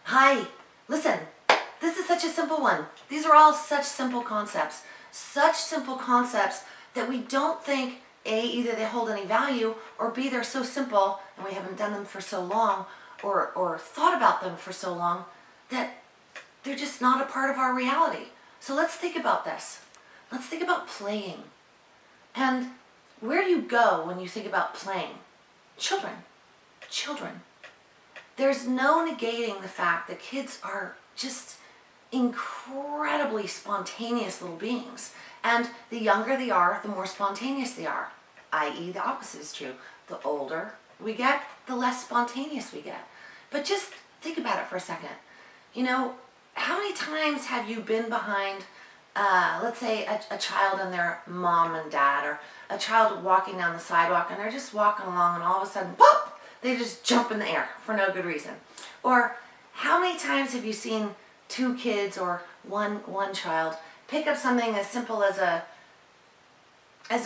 Hi, listen, this is such a simple one. These are all such simple concepts that we don't think, A, either they hold any value, or B, they're so simple and we haven't done them for so long or thought about them for so long that they're just not a part of our reality. So let's think about this. Let's think about playing. And where do you go when you think about playing? Children. There's no negating the fact that kids are just incredibly spontaneous little beings. And the younger they are, the more spontaneous they are. I.e., the opposite is true. The older we get, the less spontaneous we get. But just think about it for a second. You know, how many times have you been behind, let's say, a child and their mom and dad, or a child walking down the sidewalk and they're just walking along and all of a sudden, pop! They just jump in the air for no good reason. Or how many times have you seen two kids or one child pick up something as simple as a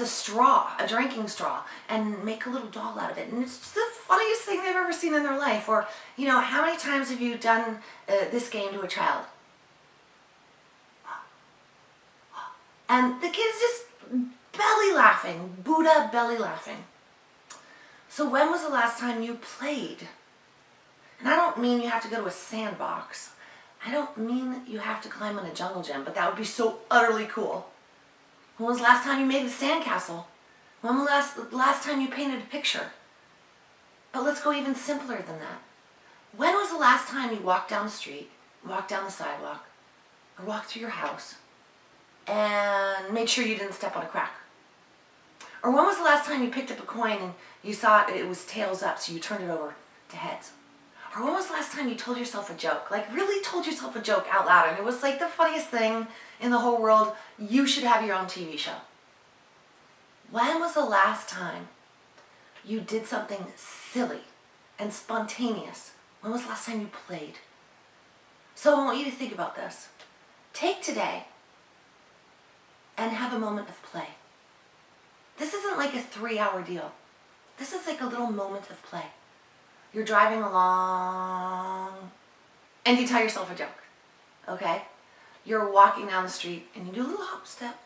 straw, a drinking straw, and make a little doll out of it? And it's just the funniest thing they've ever seen in their life. Or, you know, how many times have you done this game to a child? And the kid is just belly laughing, Buddha belly laughing. So when was the last time you played? And I don't mean you have to go to a sandbox. I don't mean that you have to climb on a jungle gym, but that would be so utterly cool. When was the last time you made a sandcastle? When was the last time you painted a picture? But let's go even simpler than that. When was the last time you walked down the street, walked down the sidewalk, or walked through your house and made sure you didn't step on a crack? Or when was the last time you picked up a coin and you saw it was tails up, so you turned it over to heads? Or when was the last time you told yourself a joke? Like really told yourself a joke out loud and it was like the funniest thing in the whole world. You should have your own TV show. When was the last time you did something silly and spontaneous? When was the last time you played? So I want you to think about this. Take today and have a moment of play. This isn't like a 3-hour deal. This is like a little moment of play. You're driving along and you tell yourself a joke, okay? You're walking down the street and you do a little hop step.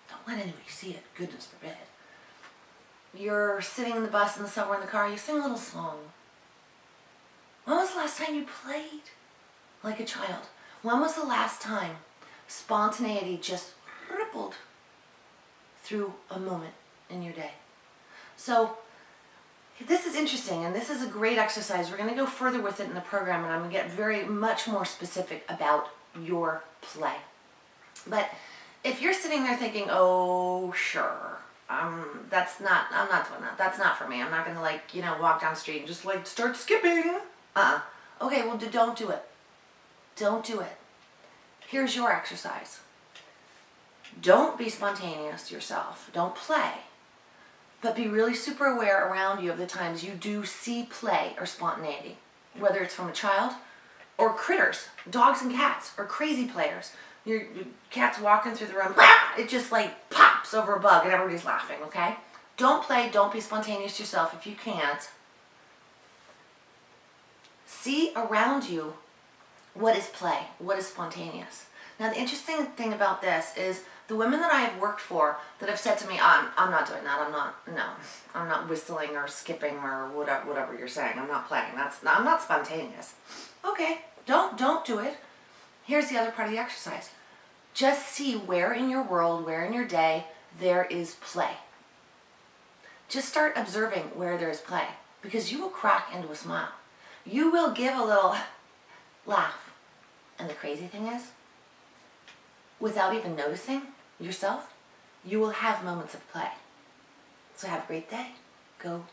Don't let anybody see it, goodness forbid. You're sitting in the bus, in the subway, in the car, you sing a little song. When was the last time you played like a child? When was the last time spontaneity just rippled through a moment in your day? So this is interesting, and this is a great exercise. We're going to go further with it in the program, and I'm going to get very much more specific about your play. But if you're sitting there thinking, oh, sure, I'm not doing that. That's not for me. I'm not going to walk down the street and just start skipping. Okay, well, don't do it. Don't do it. Here's your exercise. Don't be spontaneous yourself. Don't play. But be really super aware around you of the times you do see play or spontaneity, whether it's from a child or critters, dogs and cats, or crazy players. Your cat's walking through the room, it just pops over a bug and everybody's laughing, okay? Don't play, don't be spontaneous yourself if you can't. See around you what is play, what is spontaneous. Now the interesting thing about this is the women that I have worked for that have said to me, I'm not doing that, I'm not whistling or skipping or whatever you're saying, I'm not playing, I'm not spontaneous. Okay, don't do it. Here's the other part of the exercise. Just see where in your world, where in your day, there is play. Just start observing where there is play, because you will crack into a smile. You will give a little laugh. And the crazy thing is, without even noticing yourself, you will have moments of play. So have a great day. Go